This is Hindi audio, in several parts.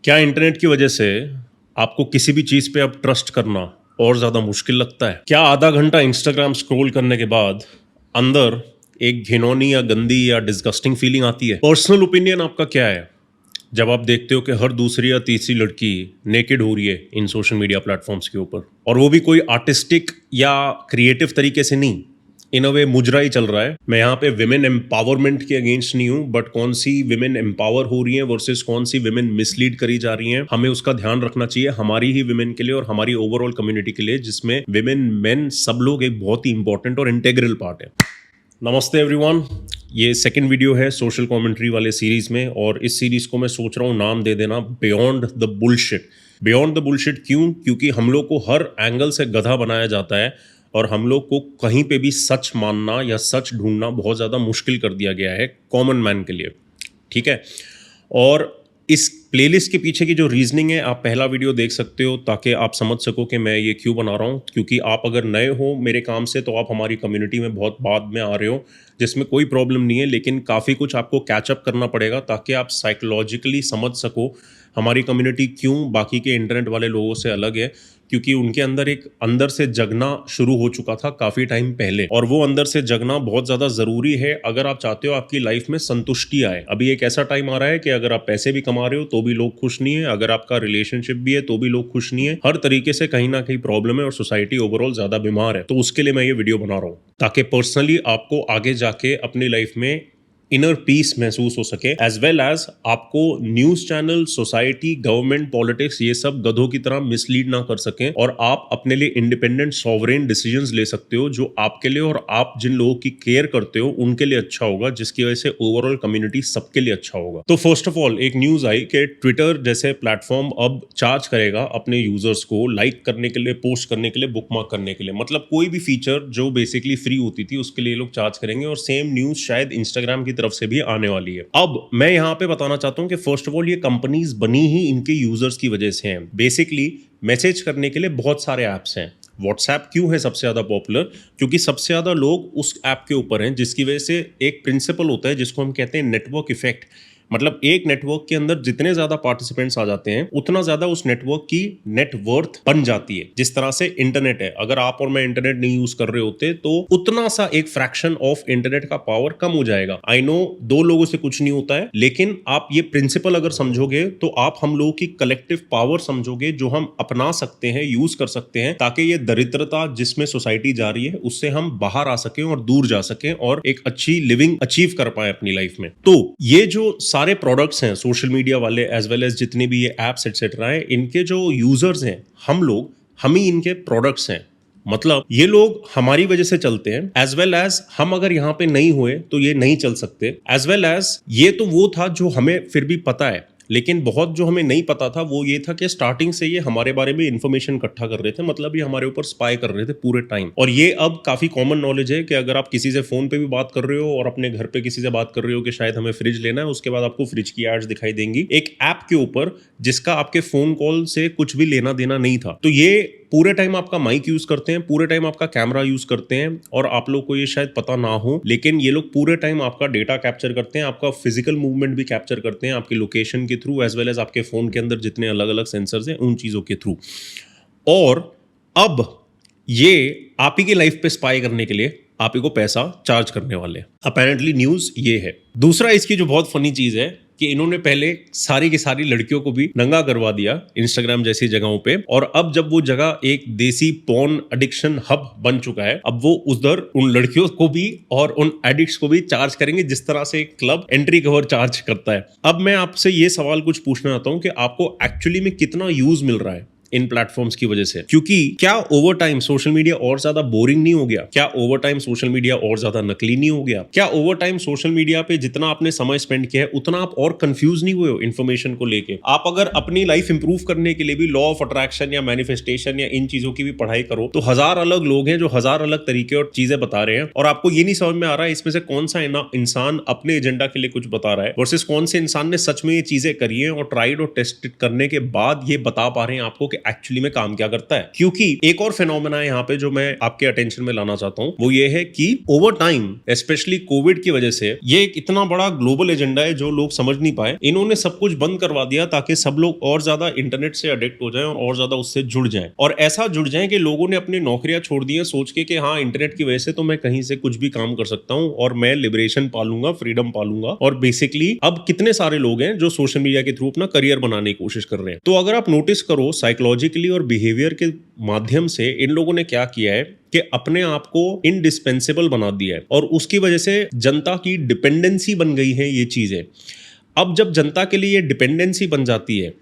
क्या इंटरनेट की वजह से आपको किसी भी चीज़ पे अब ट्रस्ट करना और ज़्यादा मुश्किल लगता है? क्या आधा घंटा इंस्टाग्राम स्क्रॉल करने के बाद अंदर एक घिनौनी या गंदी या डिस्गस्टिंग फीलिंग आती है? पर्सनल ओपिनियन आपका क्या है जब आप देखते हो कि हर दूसरी या तीसरी लड़की नेकेड हो रही है इन सोशल मीडिया प्लेटफॉर्म्स के ऊपर, और वो भी कोई आर्टिस्टिक या क्रिएटिव तरीके से नहीं, इन अ वे मुजरा ही चल रहा है। मैं यहाँ पे विमेन एम्पावरमेंट के अगेंस्ट नहीं हूँ, बट कौन सी विमेन एम्पावर हो रही हैं वर्सेस कौन सी विमेन मिसलीड करी जा रही हैं, हमें उसका ध्यान रखना चाहिए हमारी ही विमेन के लिए और हमारी ओवरऑल कम्युनिटी के लिए, जिसमें विमेन मेन सब लोग एक बहुत ही इंपॉर्टेंट और इंटेग्रल पार्ट है। नमस्ते एवरीवन, ये सेकंड वीडियो है सोशल कमेंट्री वाले सीरीज में, और इस सीरीज को मैं सोच रहा हूँ नाम दे देना beyond the bullshit. Beyond the bullshit क्यों? क्योंकि हम लोग को हर एंगल से गधा बनाया जाता है और हम लोग को कहीं पे भी सच मानना या सच ढूंढना बहुत ज़्यादा मुश्किल कर दिया गया है कॉमन मैन के लिए। ठीक है, और इस प्लेलिस्ट के पीछे की जो रीजनिंग है, आप पहला वीडियो देख सकते हो ताकि आप समझ सको कि मैं ये क्यों बना रहा हूँ। क्योंकि आप अगर नए हो मेरे काम से तो आप हमारी कम्युनिटी में बहुत बाद में आ रहे हो, जिसमें कोई प्रॉब्लम नहीं है, लेकिन काफ़ी कुछ आपको कैचअप करना पड़ेगा ताकि आप साइकोलॉजिकली समझ सको हमारी कम्युनिटी क्यों बाकी के इंटरनेट वाले लोगों से अलग है। क्योंकि उनके अंदर एक अंदर से जगना शुरू हो चुका था काफ़ी टाइम पहले, और वो अंदर से जगना बहुत ज़्यादा ज़रूरी है अगर आप चाहते हो आपकी लाइफ में संतुष्टि आए। अभी एक ऐसा टाइम आ रहा है कि अगर आप पैसे भी कमा रहे हो तो भी लोग खुश नहीं है, अगर आपका रिलेशनशिप भी है तो भी लोग खुश नहीं है, हर तरीके से कहीं ना कहीं प्रॉब्लम है और सोसाइटी ओवरऑल ज़्यादा बीमार है। तो उसके लिए मैं ये वीडियो बना रहा हूँ ताकि पर्सनली आपको आगे जाके अपनी लाइफ में इनर पीस महसूस हो सके, एज वेल एज आपको news channel, society, government, politics ये सब गधों की तरह मिसलीड ना कर सकें और आप अपने लिए इंडिपेंडेंट सॉवरेन डिसीजंस ले सकते हो जो आपके लिए और आप जिन लोगों की केयर करते हो उनके लिए अच्छा होगा, जिसकी वजह से ओवरऑल कम्युनिटी सबके लिए अच्छा होगा। तो फर्स्ट ऑफ ऑल एक न्यूज आई कि ट्विटर जैसे प्लेटफॉर्म अब चार्ज करेगा अपने यूजर्स को लाइक करने के लिए, पोस्ट करने के लिए, बुकमार्क करने के लिए। मतलब कोई भी फीचर जो बेसिकली फ्री होती थी उसके लिए लोग चार्ज करेंगे, और सेम न्यूज शायद इंस्टाग्राम की तरफ से भी आने वाली है। अब मैं यहां पे बताना चाहता हूं कि फर्स्ट ऑफ ऑल ये कंपनीज बनी ही इनके यूजर्स की वजह से हैं। बेसिकली मैसेज करने के लिए बहुत सारे ऐप्स हैं। व्हाट्सएप क्यों है सबसे ज्यादा पॉपुलर? क्योंकि सबसे ज्यादा लोग उस ऐप के ऊपर हैं, जिसकी वजह से एक प्रिंसिपल होता है जिसको हम कहते हैं नेटवर्क इफेक्ट। मतलब एक नेटवर्क के अंदर जितने ज्यादा पार्टिसिपेंट्स आ जाते हैं उतना ज्यादा उस नेटवर्क की नेटवर्थ बन जाती है। जिस तरह से इंटरनेट है, अगर आप और मैं इंटरनेट नहीं यूज कर रहे होते तो उतना सा एक फ्रैक्शन ऑफ इंटरनेट का पावर कम हो जाएगा। आई नो दो लोगों से कुछ नहीं होता है, लेकिन आप ये प्रिंसिपल अगर समझोगे तो आप हम लोगों की कलेक्टिव पावर समझोगे जो हम अपना सकते हैं, यूज कर सकते हैं, ताकि ये दरिद्रता जिसमें सोसाइटी जा रही है उससे हम बाहर आ सकें और दूर जा सकें और एक अच्छी लिविंग अचीव कर पाए अपनी लाइफ में। तो ये जो सारे प्रोडक्ट्स हैं सोशल मीडिया वाले, एज वेल एज जितने भी ये एप्स एटसेट्रा हैं, इनके जो यूजर्स हैं हम ही इनके प्रोडक्ट्स हैं। मतलब ये लोग हमारी वजह से चलते हैं, एज वेल एज हम अगर यहाँ पे नहीं हुए तो ये नहीं चल सकते। एज वेल एज ये तो वो था जो हमें फिर भी पता है, लेकिन बहुत जो हमें नहीं पता था वो ये था कि स्टार्टिंग से ये हमारे बारे में इंफॉर्मेशन इकट्ठा कर रहे थे। मतलब ये हमारे ऊपर स्पाई कर रहे थे पूरे टाइम। और ये अब काफी कॉमन नॉलेज है कि अगर आप किसी से फोन पे भी बात कर रहे हो और अपने घर पे किसी से बात कर रहे हो कि शायद हमें फ्रिज लेना है, उसके बाद आपको फ्रिज की एड्स दिखाई देंगी एक ऐप के ऊपर जिसका आपके फोन कॉल से कुछ भी लेना देना नहीं था। तो ये पूरे टाइम आपका माइक यूज करते हैं, पूरे टाइम आपका कैमरा यूज करते हैं, और आप लोग को ये शायद पता ना हो, लेकिन ये लोग पूरे टाइम आपका डेटा कैप्चर करते हैं, आपका फिजिकल मूवमेंट भी कैप्चर करते हैं आपकी लोकेशन के थ्रू, एज वेल एज आपके फोन के अंदर जितने अलग अलग सेंसर्स हैं उन चीजों के थ्रू। और अब ये आप ही की लाइफ पे स्पाई करने के लिए आप ही को पैसा चार्ज करने वाले। अपेरेंटली न्यूज ये है। दूसरा इसकी जो बहुत फनी चीज है कि इन्होंने पहले सारी की सारी लड़कियों को भी नंगा करवा दिया इंस्टाग्राम जैसी जगहों पे, और अब जब वो जगह एक देसी पॉर्न एडिक्शन हब बन चुका है, अब वो उधर उन लड़कियों को भी और उन एडिक्ट्स को भी चार्ज करेंगे जिस तरह से एक क्लब एंट्री कवर चार्ज करता है। अब मैं आपसे ये सवाल कुछ पूछना चाहता हूं कि आपको एक्चुअली में कितना यूज मिल रहा है इन प्लेटफॉर्म्स की वजह से? क्योंकि क्या ओवर टाइम सोशल मीडिया और ज्यादा बोरिंग नहीं हो गया? क्या ओवर टाइम सोशल मीडिया और ज्यादा नकली नहीं हो गया? क्या ओवर टाइम सोशल मीडिया पे जितना आपने समय स्पेंड किया है उतना आप और कंफ्यूज नहीं हुए हो इन्फॉर्मेशन को लेके? आप अगर अपनी लाइफ इंप्रूव करने के लिए भी लॉ ऑफ अट्रैक्शन या मैनिफेस्टेशन या इन चीजों की भी पढ़ाई करो तो हजार अलग लोग हैं जो हजार अलग तरीके और चीजें बता रहे हैं, और आपको ये नहीं समझ में आ रहा है इसमें से कौन सा इंसान अपने एजेंडा के लिए कुछ बता रहा है वर्सेस कौन से इंसान ने सच में ये चीजें करी है और ट्राइड और टेस्टेड करने के बाद ये बता पा रहे हैं आपको कि एक्चुअली में काम क्या करता है। क्योंकि एक और फिनोमेना है यहाँ पे जो मैं आपके अटेंशन में लाना चाहता हूँ, वो ये है कि ओवर टाइम स्पेशली कोविड की वजह से ये एक इतना बड़ा ग्लोबल एजेंडा है जो लोग समझ नहीं पाए। इन्होंने सब कुछ बंद करवा दिया ताकि सब लोग और ज्यादा इंटरनेट से अडिक्ट हो जाएं और ज्यादा उससे जुड़ जाएं, और ऐसा जुड़ जाएं कि लोगों ने अपनी नौकरियां छोड़ दी हैं सोच के कि हाँ इंटरनेट की वजह से तो मैं कहीं से कुछ भी काम कर सकता हूं और मैं लिबरेशन पालूंगा, फ्रीडम पालूंगा। और बेसिकली अब कितने सारे लोग हैं जो सोशल मीडिया के थ्रू अपना करियर बनाने की कोशिश कर रहे हैं। तो अगर आप नोटिस करो साइकोलॉजिकली और बिहेवियर के माध्यम से इन लोगों ने क्या किया है कि अपने आप को इनडिस्पेंसेबल बना दिया है, और उसकी वजह से जनता की डिपेंडेंसी बन गई है ये चीजें। अब जब जनता के लिए ये डिपेंडेंसी बन जाती है,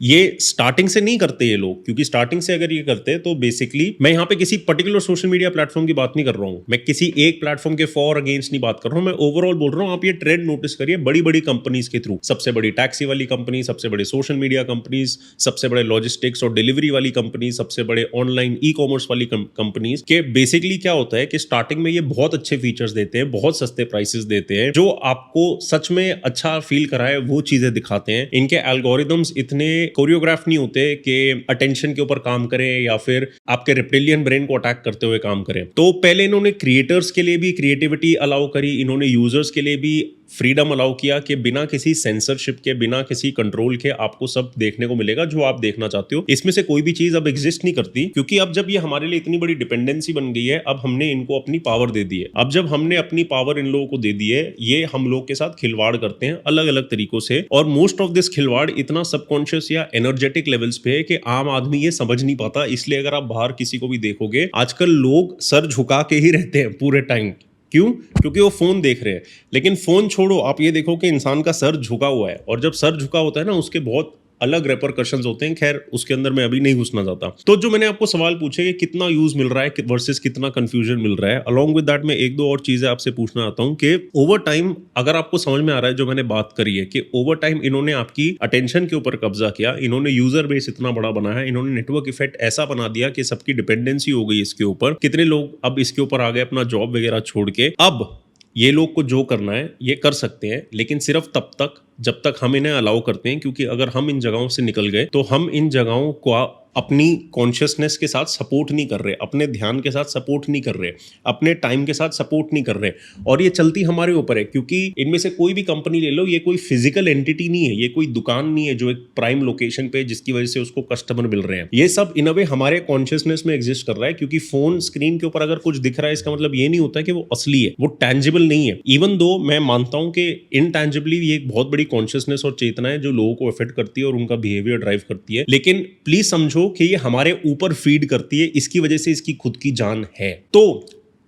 ये स्टार्टिंग से नहीं करते ये लोग, क्योंकि स्टार्टिंग से अगर ये करते तो बेसिकली मैं यहाँ पे किसी पर्टिकुलर सोशल मीडिया प्लेटफॉर्म की बात नहीं कर रहा हूँ, मैं किसी एक प्लेटफॉर्म के फॉर अगेंस्ट नहीं बात कर रहा हूँ, मैं ओवरऑल बोल रहा हूँ। आप ये ट्रेंड नोटिस करिए बड़ी बड़ी कंपनीज के थ्रू, सबसे बड़ी टैक्सी वाली कंपनी, सबसे बड़े सोशल मीडिया कंपनीज, सबसे बड़े लॉजिस्टिक्स और डिलीवरी वाली कंपनी, सबसे बड़े ऑनलाइन ई कॉमर्स वाली कंपनीज के बेसिकली क्या होता है कि स्टार्टिंग में ये बहुत अच्छे फीचर्स देते हैं, बहुत सस्ते प्राइसेस देते हैं, जो आपको सच में अच्छा फील कराए वो चीजें दिखाते हैं। इनके एल्गोरिदम्स इतने कोरियोग्राफ नहीं होते कि अटेंशन के ऊपर काम करें या फिर आपके रेप्टिलियन ब्रेन को अटैक करते हुए काम करें। तो पहले इन्होंने क्रिएटर्स के लिए भी क्रिएटिविटी अलाउ करी, इन्होंने यूजर्स के लिए भी फ्रीडम अलाउ किया कि बिना किसी सेंसरशिप के, बिना किसी कंट्रोल के आपको सब देखने को मिलेगा जो आप देखना चाहते हो। इसमें से कोई भी चीज अब एग्जिस्ट नहीं करती, क्योंकि अब जब ये हमारे लिए इतनी बड़ी डिपेंडेंसी बन गई है, अब हमने इनको अपनी पावर दे दी है। अब जब हमने अपनी पावर इन लोगों को दे दी है, ये हम लोग के साथ खिलवाड़ करते हैं अलग अलग तरीकों से, और मोस्ट ऑफ दिस खिलवाड़ इतना सबकॉन्शियस या एनर्जेटिक लेवल्स पे है कि आम आदमी ये समझ नहीं पाता। इसलिए अगर आप बाहर किसी को भी देखोगे, आजकल लोग सर झुका के ही रहते हैं पूरे टाइम। क्यों? क्योंकि वो फोन देख रहे हैं। लेकिन फोन छोड़ो, आप ये देखो कि इंसान का सर झुका हुआ है, और जब सर झुका होता है ना, उसके बहुत अलग रेपरकशंस होते हैं। खैर उसके अंदर मैं अभी नहीं घुसना चाहता। तो जो मैंने आपको सवाल पूछे कि कितना यूज मिल रहा है वर्सेस कितना कंफ्यूजन मिल रहा है, अलॉन्ग विद दैट मैं एक दो और चीजें आपसे पूछना चाहता हूं कि ओवर टाइम अगर आपको समझ में आ रहा है जो मैंने बात करी है कि ओवर टाइम इन्होंने आपकी अटेंशन के ऊपर कब्जा किया, इन्होंने यूजर बेस इतना बड़ा बनाया, इन्होंने नेटवर्क इफेक्ट ऐसा बना दिया कि सबकी डिपेंडेंसी हो गई इसके ऊपर। कितने लोग अब इसके ऊपर आ गए अपना जॉब वगैरह छोड़ के। अब ये लोग को जो करना है ये कर सकते हैं, लेकिन सिर्फ तब तक जब तक हम इन्हें अलाउ करते हैं, क्योंकि अगर हम इन जगहों से निकल गए तो हम इन जगहों को अपनी कॉन्शियसनेस के साथ सपोर्ट नहीं कर रहे, अपने ध्यान के साथ सपोर्ट नहीं कर रहे, अपने टाइम के साथ सपोर्ट नहीं कर रहे, और ये चलती हमारे ऊपर है। क्योंकि इनमें से कोई भी कंपनी ले लो, ये कोई फिजिकल एंटिटी नहीं है, ये कोई दुकान नहीं है जो एक प्राइम लोकेशन पे जिसकी वजह से उसको कस्टमर मिल रहे हैं। ये सब इन अ वे हमारे कॉन्शियसनेस में एग्जिस्ट कर रहा है, क्योंकि फोन स्क्रीन के ऊपर अगर कुछ दिख रहा है इसका मतलब ये नहीं होता कि वो असली है, वो टैंजिबल नहीं है। इवन दो मैं मानता हूं कि इनटैंजिबली ये एक बहुत बड़ी कॉन्शियसनेस और चेतना है जो लोगों को अफेक्ट करती है और उनका बिहेवियर ड्राइव करती है, लेकिन प्लीज समझो कि ये हमारे ऊपर फीड करती है, इसकी वजह से इसकी खुद की जान है। तो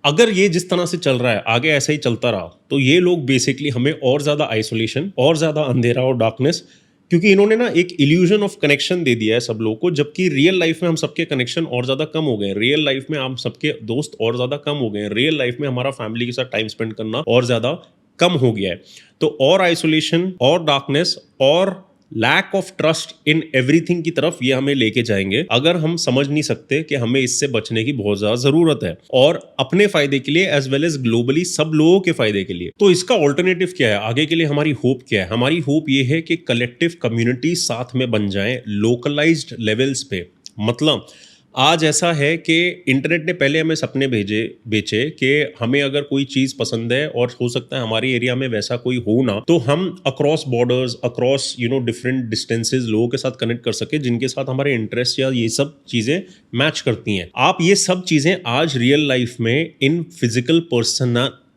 अगर ये जिस तरह से चल रहा है आगे ऐसा ही चलता रहा तो ये लोग बेसिकली हमें और ज्यादा आइसोलेशन, और ज्यादा अंधेरा और डार्कनेस, क्योंकि इन्होंने ना एक इल्यूजन ऑफ कनेक्शन दे दिया है सब लोगों को, जबकि रियल लाइफ में हम सबके कनेक्शन और ज्यादा कम हो गए हैं। रियल लाइफ में हम सबके दोस्त और ज्यादा कम हो गए हैं। रियल लाइफ में हमारा फैमिली के साथ टाइम स्पेंड करना और ज्यादा कम हो गया है। तो और आइसोलेशन और डार्कनेस और lack of trust in everything की तरफ ये हमें लेके जाएंगे, अगर हम समझ नहीं सकते कि हमें इससे बचने की बहुत ज्यादा जरूरत है, और अपने फायदे के लिए एज वेल एज ग्लोबली सब लोगों के फायदे के लिए। तो इसका ऑल्टरनेटिव क्या है आगे के लिए? हमारी होप क्या है? हमारी होप ये है कि कलेक्टिव कम्युनिटी साथ में बन जाए लोकलाइज्ड लेवल्स पे। मतलब आज ऐसा है कि इंटरनेट ने पहले हमें सपने बेचे कि हमें अगर कोई चीज़ पसंद है और हो सकता है हमारे एरिया में वैसा कोई हो ना, तो हम across borders, across different distances लोगों के साथ कनेक्ट कर सके जिनके साथ हमारे इंटरेस्ट या ये सब चीज़ें मैच करती हैं। आप ये सब चीज़ें आज रियल लाइफ में इन फिजिकल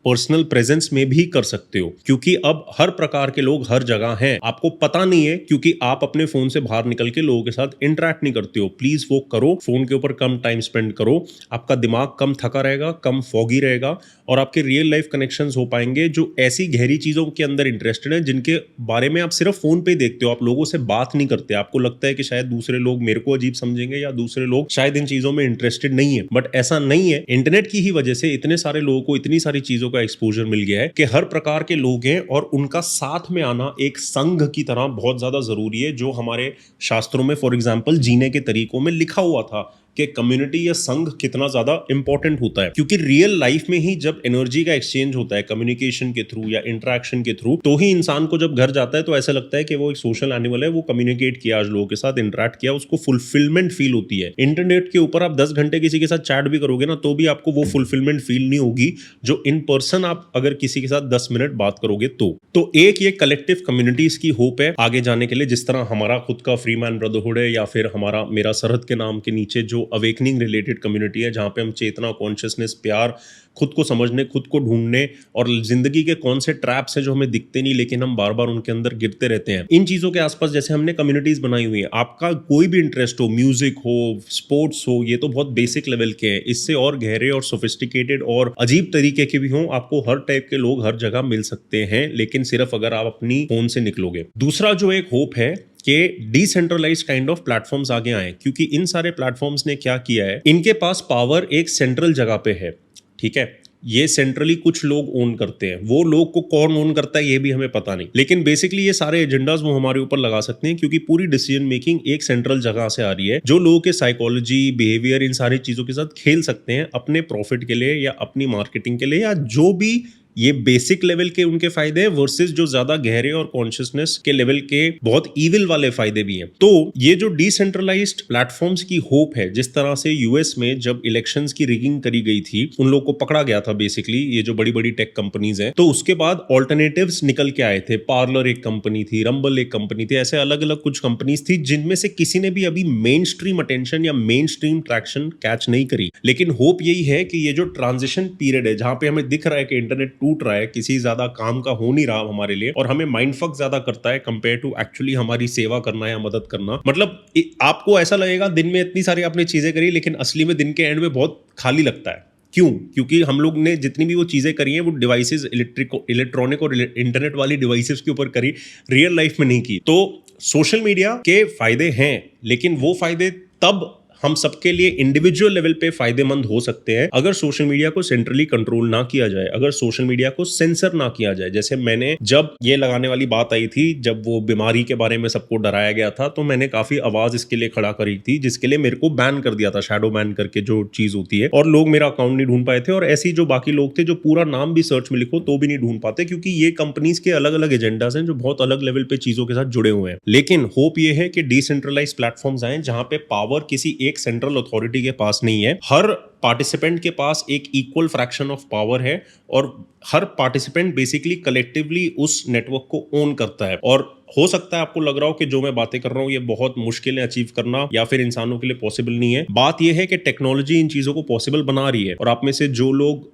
पर्सनल प्रेजेंस में भी कर सकते हो, क्योंकि अब हर प्रकार के लोग हर जगह हैं। आपको पता नहीं है क्योंकि आप अपने फोन से बाहर निकल के लोगों के साथ इंटरेक्ट नहीं करते हो। प्लीज वो करो, फोन के ऊपर कम टाइम स्पेंड करो, आपका दिमाग कम थका रहेगा, कम फॉगी रहेगा, और आपके रियल लाइफ कनेक्शंस हो पाएंगे जो ऐसी गहरी चीजों के अंदर इंटरेस्टेड है जिनके बारे में आप सिर्फ फोन पे देखते हो, आप लोगों से बात नहीं करते। आपको लगता है कि शायद दूसरे लोग मेरे को अजीब समझेंगे या दूसरे लोग शायद इन चीजों में इंटरेस्टेड नहीं है, बट ऐसा नहीं है। इंटरनेट की ही वजह से इतने सारे लोगों को इतनी सारी चीजों का एक्सपोजर मिल गया है कि हर प्रकार के लोग हैं, और उनका साथ में आना एक संघ की तरह बहुत ज्यादा जरूरी है, जो हमारे शास्त्रों में फॉर एग्जाम्पल जीने के तरीकों में लिखा हुआ था कि कम्युनिटी या संघ कितना ज्यादा इंपॉर्टेंट होता है, क्योंकि रियल लाइफ में ही जब एनर्जी का एक्सचेंज होता है कम्युनिकेशन के थ्रू या इंटरेक्शन के थ्रू, तो ही इंसान को जब घर जाता है तो ऐसा लगता है कि वो एक सोशल एनिमल है, वो कम्युनिकेट किया, आज लोगों के साथ इंटरेक्ट किया, उसको फुलफिलमेंट फील होती है। इंटरनेट के ऊपर आप 10 घंटे किसी के साथ चैट भी करोगे ना, तो भी आपको वो फुलफिलमेंट फील नहीं होगी जो इन पर्सन आप अगर किसी के साथ 10 मिनट बात करोगे तो एक ये कलेक्टिव कम्युनिटीज की होप है आगे जाने के लिए, जिस तरह हमारा खुद का फ्री मैन ब्रदरहुड है, या फिर हमारा मेरा सरहद के नाम के नीचे जो अवेकनिंग रिलेटेड कम्युनिटी है, जहां पे हम चेतना, कॉन्शियसनेस, प्यार, खुद को समझने, खुद को ढूंढने और जिंदगी के कौन से ट्रैप्स हैं जो हमें दिखते नहीं लेकिन हम बार बार उनके अंदर गिरते रहते हैं, इन चीजों के आसपास जैसे हमने कम्युनिटीज बनाई हुई है। आपका कोई भी इंटरेस्ट हो, म्यूजिक हो, स्पोर्ट्स हो, ये तो बहुत बेसिक लेवल के हैं, इससे और गहरे और सोफिस्टिकेटेड और अजीब तरीके के भी हों, आपको हर टाइप के लोग हर जगह मिल सकते हैं, लेकिन सिर्फ अगर आप अपनी फोन से निकलोगे। दूसरा जो एक होप है कि डिसेंट्रलाइज्ड काइंड ऑफ प्लेटफॉर्म्स आगे आए, क्योंकि इन सारे प्लेटफॉर्म्स ने क्या किया है, इनके पास पावर एक सेंट्रल जगह पे है, ठीक है, ये सेंट्रली कुछ लोग ओन करते हैं, वो लोग को कौन ओन करता है ये भी हमें पता नहीं, लेकिन बेसिकली ये सारे एजेंडाज वो हमारे ऊपर लगा सकते हैं, क्योंकि पूरी डिसीजन मेकिंग एक सेंट्रल जगह से आ रही है, जो लोगों के साइकोलॉजी, बिहेवियर, इन सारी चीजों के साथ खेल सकते हैं अपने प्रॉफिट के लिए या अपनी मार्केटिंग के लिए, या जो भी ये बेसिक लेवल के उनके फायदे हैं वर्सेस जो ज्यादा गहरे और कॉन्शियसनेस के लेवल के बहुत इविल वाले फायदे भी हैं। तो ये जो डिसेंट्रलाइज्ड प्लेटफॉर्म्स की होप है, जिस तरह से यूएस में जब इलेक्शंस की रिगिंग करी गई थी, उन लोगों को पकड़ा गया था बेसिकली, ये जो बड़ी बड़ी टेक कंपनीज हैं, तो उसके बाद ऑल्टरनेटिव्स निकल के आए थे। पार्लर एक कंपनी थी, रंबल एक कंपनी थी, ऐसे अलग अलग कुछ कंपनीज थी जिनमें से किसी ने भी अभी मेन स्ट्रीम अटेंशन या मेन स्ट्रीम ट्रैक्शन कैच नहीं करी। लेकिन होप यही है कि ये जो ट्रांजिशन पीरियड है, जहां पे हमें दिख रहा है कि इंटरनेट टूट रहा है, किसी ज्यादा काम का हो नहीं रहा हमारे लिए, और हमें माइंडफक ज्यादा करता है कंपेयर टू एक्चुअली हमारी सेवा करना या मदद करना। मतलब आपको ऐसा लगेगा दिन में इतनी सारी आपने चीजें करी, लेकिन असली में दिन के एंड में बहुत खाली लगता है। क्यों? क्योंकि हम लोग ने जितनी भी वो चीजें करी हैं वो डिवाइसेस, इलेक्ट्रॉनिक और इंटरनेट वाली डिवाइसेस के ऊपर करी, रियल लाइफ में नहीं की। तो सोशल मीडिया के फायदे हैं, लेकिन वो फायदे तब हम सबके लिए इंडिविजुअल लेवल पे फायदेमंद हो सकते हैं अगर सोशल मीडिया को सेंट्रली कंट्रोल ना किया जाए, अगर सोशल मीडिया को सेंसर ना किया जाए। जैसे मैंने जब ये लगाने वाली बात आई थी, जब वो बीमारी के बारे में सबको डराया गया था, तो मैंने काफी आवाज इसके लिए खड़ा करी थी, जिसके लिए मेरे को बैन कर दिया था, शैडो बैन करके जो चीज होती है, और लोग मेरा अकाउंट नहीं ढूंढ पाए थे। और ऐसी जो बाकी लोग थे जो पूरा नाम भी सर्च में लिखो तो भी नहीं ढूंढ पाते, क्योंकि ये कंपनीज के अलग अलग एजेंडाज हैं जो बहुत अलग लेवल पे चीजों के साथ जुड़े हुए हैं। लेकिन होप ये है कि डिसेंट्रलाइज प्लेटफॉर्म्स आए जहां पे पावर किसी एक सेंट्रल अथॉरिटी के पास नहीं है, हर पार्टिसिपेंट के पास एक इक्वल फ्रैक्शन ऑफ पावर है, और हर पार्टिसिपेंट बेसिकली कलेक्टिवली उस नेटवर्क को ओन करता है। और हो सकता है आपको लग रहा हो कि जो मैं बातें कर रहा हूं ये बहुत मुश्किल है अचीव करना, या फिर इंसानों के लिए पॉसिबल नहीं है। बात यह है कि टेक्नोलॉजी इन चीजों को पॉसिबल बना रही है, और आप में से जो लोग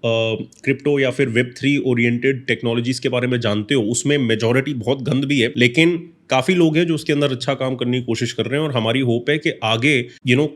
क्रिप्टो या फिर Web3 ओरिएंटेड टेक्नोलॉजीज के बारे में जानते हो, उसमें मेजॉरिटी बहुत गंद भी है, लेकिन काफी लोग हैं जो उसके अंदर अच्छा काम करने की कोशिश कर रहे हैं। और हमारी होप है कि आगे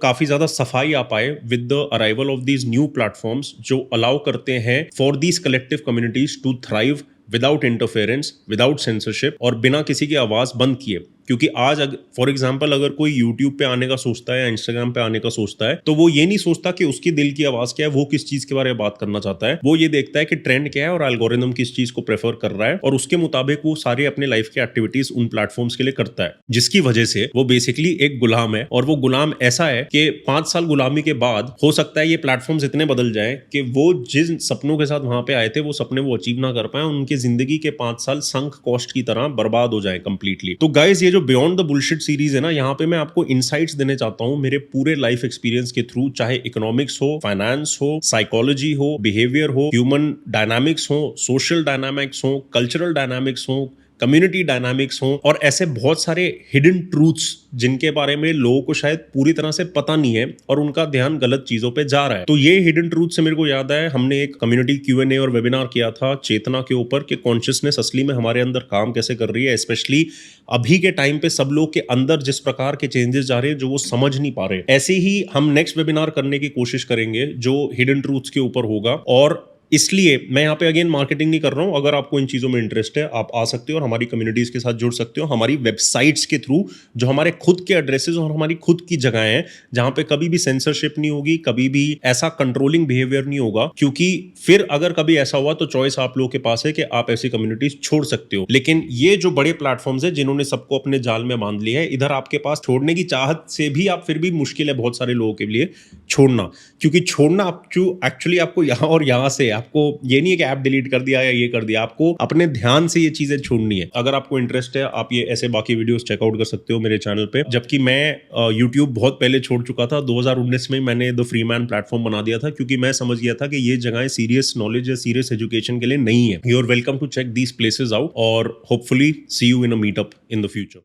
काफी ज्यादा सफाई आ पाए with the arrival of these new platforms, जो अलाउ करते हैं for these collective communities to thrive without interference, without censorship, और बिना किसी की आवाज बंद किए। क्योंकि आज फॉर एग्जांपल अगर कोई यूट्यूब पे आने का सोचता है या इंस्टाग्राम पे आने का सोचता है, तो वो ये नहीं सोचता कि उसकी दिल की आवाज क्या है, वो किस चीज के बारे में बात करना चाहता है। वो ये देखता है कि ट्रेंड क्या है और एल्गोरिथम किस चीज को प्रेफर कर रहा है, और उसके मुताबिक वो सारे अपने लाइफ की एक्टिविटीज उन प्लेटफॉर्म्स के लिए करता है, जिसकी वजह से वो बेसिकली एक गुलाम है। और वो गुलाम ऐसा है कि 5 साल गुलामी के बाद हो सकता है ये प्लेटफॉर्म्स इतने बदल जाए कि वो जिन सपनों के साथ वहां पे आए थे, वो सपने वो अचीव ना कर पाए, उनकी जिंदगी के 5 साल संक कॉस्ट की तरह बर्बाद हो जाए कंप्लीटली। तो गाइस, ये जो बियॉन्ड द बुलशिट सीरीज है ना, यहाँ पे मैं आपको इनसाइट्स देने चाहता हूँ मेरे पूरे लाइफ एक्सपीरियंस के थ्रू, चाहे इकोनॉमिक्स हो, फाइनेंस हो, साइकोलॉजी हो, बिहेवियर हो, ह्यूमन डायनामिक्स हो, सोशल डायनामिक्स हो, कल्चरल डायनामिक्स हो, कम्युनिटी डायनामिक्स हो, और ऐसे बहुत सारे हिडन ट्रूथ्स जिनके बारे में लोगों को शायद पूरी तरह से पता नहीं है और उनका ध्यान गलत चीजों पे जा रहा है। तो ये हिडन ट्रूथ से मेरे को याद है, हमने एक कम्युनिटी Q&A और वेबिनार किया था चेतना के ऊपर कि कॉन्शियसनेस असली में हमारे अंदर काम कैसे कर रही है, स्पेशली अभी के टाइम पे सब लोग के अंदर जिस प्रकार के चेंजेस जा रहे हैं जो वो समझ नहीं पा रहे। ऐसे ही हम नेक्स्ट वेबिनार करने की कोशिश करेंगे जो हिडन ट्रूथ्स के ऊपर होगा, और इसलिए मैं यहाँ पे अगेन मार्केटिंग नहीं कर रहा हूँ। अगर आपको इन चीज़ों में इंटरेस्ट है, आप आ सकते हो और हमारी कम्युनिटीज़ के साथ जुड़ सकते हो हमारी वेबसाइट्स के थ्रू, जो हमारे खुद के एड्रेसेस और हमारी खुद की जगह हैं, जहाँ पे कभी भी सेंसरशिप नहीं होगी, कभी भी ऐसा कंट्रोलिंग बिहेवियर नहीं होगा। क्योंकि फिर अगर कभी ऐसा हुआ तो चॉइस आप लोगों के पास है कि आप ऐसी कम्युनिटीज छोड़ सकते हो। लेकिन ये जो बड़े प्लेटफॉर्म्स है जिन्होंने सबको अपने जाल में बांध लिया है, इधर आपके पास छोड़ने की चाहत से भी आप फिर भी मुश्किल है बहुत सारे लोगों के लिए छोड़ना। क्योंकि छोड़ना एक्चुअली आपको यहाँ और यहाँ से, आपको ये नहीं है कि ऐप डिलीट कर दिया या ये कर दिया, आपको अपने ध्यान से ये चीजें छोड़नी है। अगर आपको इंटरेस्ट है, आप ये ऐसे बाकी वीडियोस चेकआउट कर सकते हो मेरे चैनल पे। जबकि मैं यूट्यूब बहुत पहले छोड़ चुका था, 2019 में मैंने द फ्री मैन प्लेटफॉर्म बना दिया था, क्योंकि मैं समझ गया था कि ये जगह सीरियस नॉलेज या सीरियस एजुकेशन के लिए नहीं है। You are welcome to check these places out और hopefully see you in a meetup in the future.